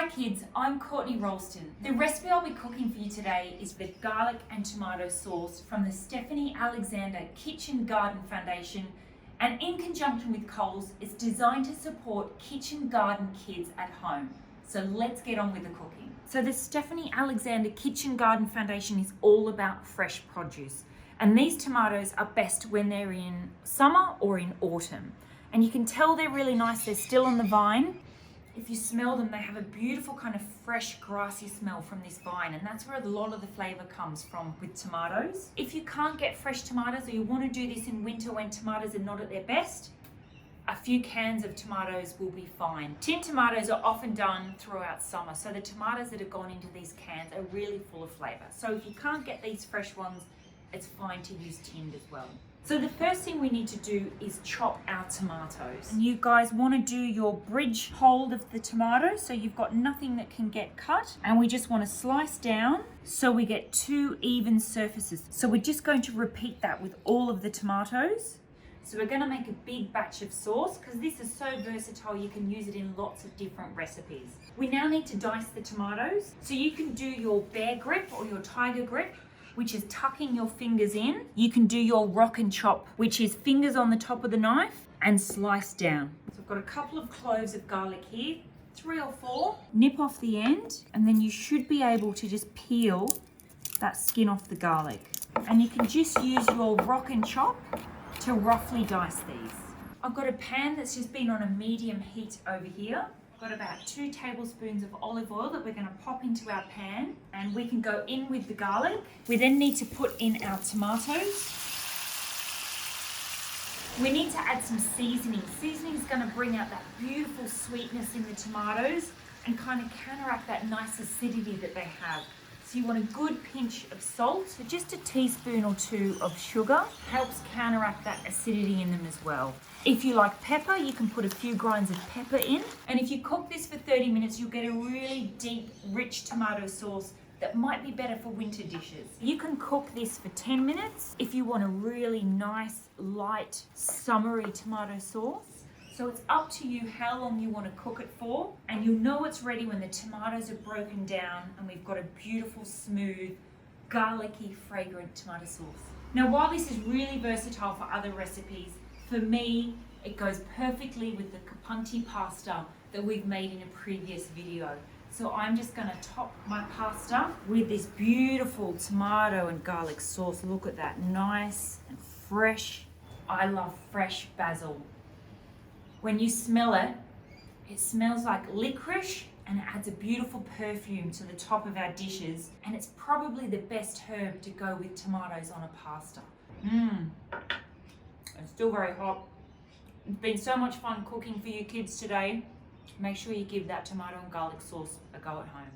Hi kids, I'm Courtney Ralston. The recipe I'll be cooking for you today is the garlic and tomato sauce from the Stephanie Alexander Kitchen Garden Foundation, and in conjunction with Coles, it's designed to support kitchen garden kids at home. So let's get on with the cooking. So the Stephanie Alexander Kitchen Garden Foundation is all about fresh produce, and these tomatoes are best when they're in summer or in autumn. And you can tell they're really nice, they're still on the vine. If you smell them, they have a beautiful kind of fresh, grassy smell from this vine, and that's where a lot of the flavour comes from with tomatoes. If you can't get fresh tomatoes, or you want to do this in winter when tomatoes are not at their best, a few cans of tomatoes will be fine. Tin tomatoes are often done throughout summer, so the tomatoes that have gone into these cans are really full of flavour. So if you can't get these fresh ones, it's fine to use tinned as well. So the first thing we need to do is chop our tomatoes. And you guys want to do your bridge hold of the tomato, so you've got nothing that can get cut. And we just want to slice down so we get two even surfaces. So we're just going to repeat that with all of the tomatoes. So we're going to make a big batch of sauce because this is so versatile, you can use it in lots of different recipes. We now need to dice the tomatoes. So you can do your bear grip or your tiger grip, which is tucking your fingers in. You can do your rock and chop, which is fingers on the top of the knife and slice down. So I've got a couple of cloves of garlic here, 3 or 4. Nip off the end, and then you should be able to just peel that skin off the garlic. And you can just use your rock and chop to roughly dice these. I've got a pan that's just been on a medium heat over here. Got about 2 tablespoons of olive oil that we're going to pop into our pan, and we can go in with the garlic. We then need to put in our tomatoes. We need to add some seasoning. Seasoning is going to bring out that beautiful sweetness in the tomatoes and kind of counteract that nice acidity that they have. So you want a good pinch of salt, so just a teaspoon or 2 of sugar helps counteract that acidity in them as well. If you like pepper, you can put a few grinds of pepper in. And if you cook this for 30 minutes, you'll get a really deep, rich tomato sauce that might be better for winter dishes. You can cook this for 10 minutes if you want a really nice, light, summery tomato sauce. So it's up to you how long you want to cook it for, and you'll know it's ready when the tomatoes are broken down and we've got a beautiful, smooth, garlicky, fragrant tomato sauce. Now, while this is really versatile for other recipes, for me, it goes perfectly with the capunti pasta that we've made in a previous video. So I'm just going to top my pasta with this beautiful tomato and garlic sauce. Look at that, nice and fresh. I love fresh basil. When you smell it, it smells like licorice and it adds a beautiful perfume to the top of our dishes. And it's probably the best herb to go with tomatoes on a pasta. It's still very hot. It's been so much fun cooking for you kids today. Make sure you give that tomato and garlic sauce a go at home.